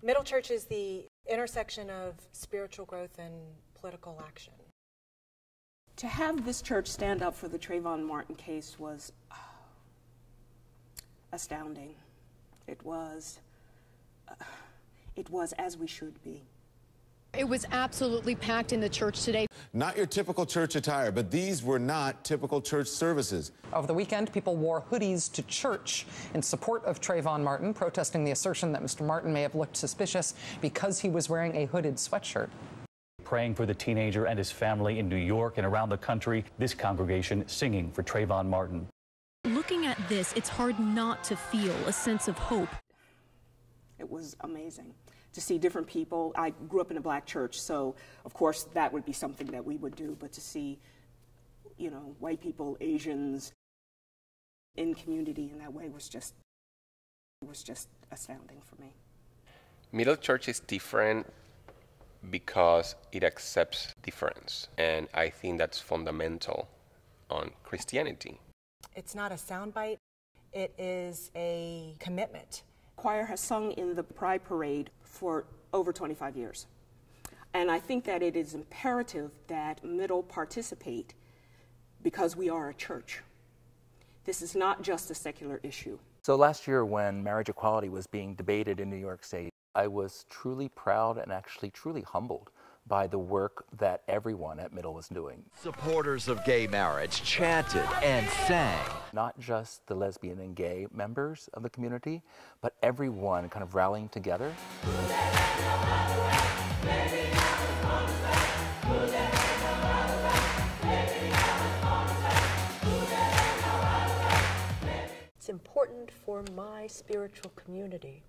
Middle Church is the intersection of spiritual growth and political action. To have this church stand up for the Trayvon Martin case was astounding. It was as we should be. It was absolutely packed in the church today. Not your typical church attire, but these were not typical church services. Over the weekend, people wore hoodies to church in support of Trayvon Martin, protesting the assertion that Mr. Martin may have looked suspicious because he was wearing a hooded sweatshirt. Praying for the teenager and his family in New York and around the country, this congregation singing for Trayvon Martin. Looking at this, it's hard not to feel a sense of hope. It was amazing to see different people. I grew up in a black church, so of course that would be something that we would do, but to see, you know, white people, Asians in community in that way was just astounding for me. Middle Church is different because it accepts difference, and I think that's fundamental on Christianity. It's not a soundbite, it is a commitment. Choir has sung in the Pride Parade for over 25 years. And I think that it is imperative that Middle participate because we are a church. This is not just a secular issue. So last year when marriage equality was being debated in New York State, I was truly proud and actually truly humbled by the work that everyone at Middle was doing. Supporters of gay marriage chanted and sang. Not just the lesbian and gay members of the community, but everyone kind of rallying together. It's important for my spiritual community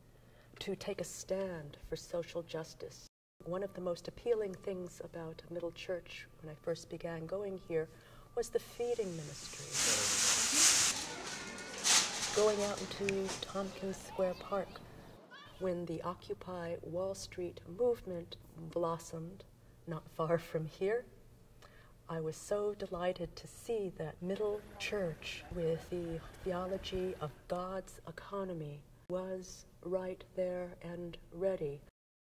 to take a stand for social justice. One of the most appealing things about Middle Church when I first began going here was the feeding ministry. Going out into Tompkins Square Park when the Occupy Wall Street movement blossomed not far from here, I was so delighted to see that Middle Church with the theology of God's economy was right there and ready.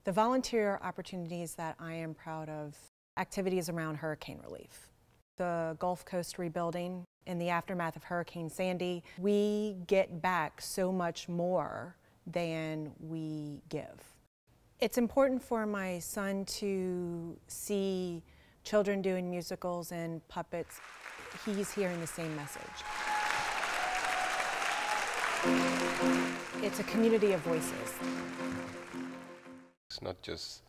The volunteer opportunities that I am proud of, activities around hurricane relief. The Gulf Coast rebuilding in the aftermath of Hurricane Sandy, we get back so much more than we give. It's important for my son to see children doing musicals and puppets. He's hearing the same message. It's a community of voices. It's not just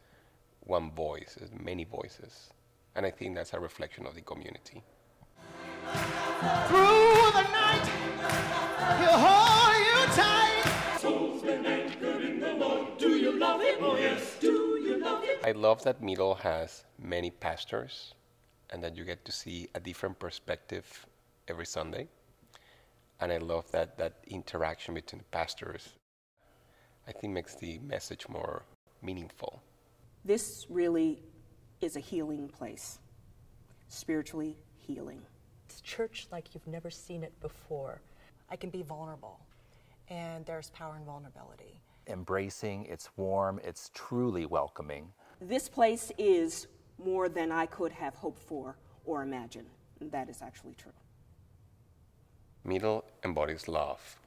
one voice, it's many voices. And I think that's a reflection of the community. Through the night, he'll hold you tight. Soul's been anchored in the Lord. Do you love him? Oh yes, do you love him? I love that Middle has many pastors and that you get to see a different perspective every Sunday. And I love that interaction between pastors, I think makes the message more meaningful. This really is a healing place, spiritually healing. It's church like you've never seen it before. I can be vulnerable, and there's power in vulnerability. Embracing, it's warm, it's truly welcoming. This place is more than I could have hoped for or imagined, and that is actually true. Middle embodies love.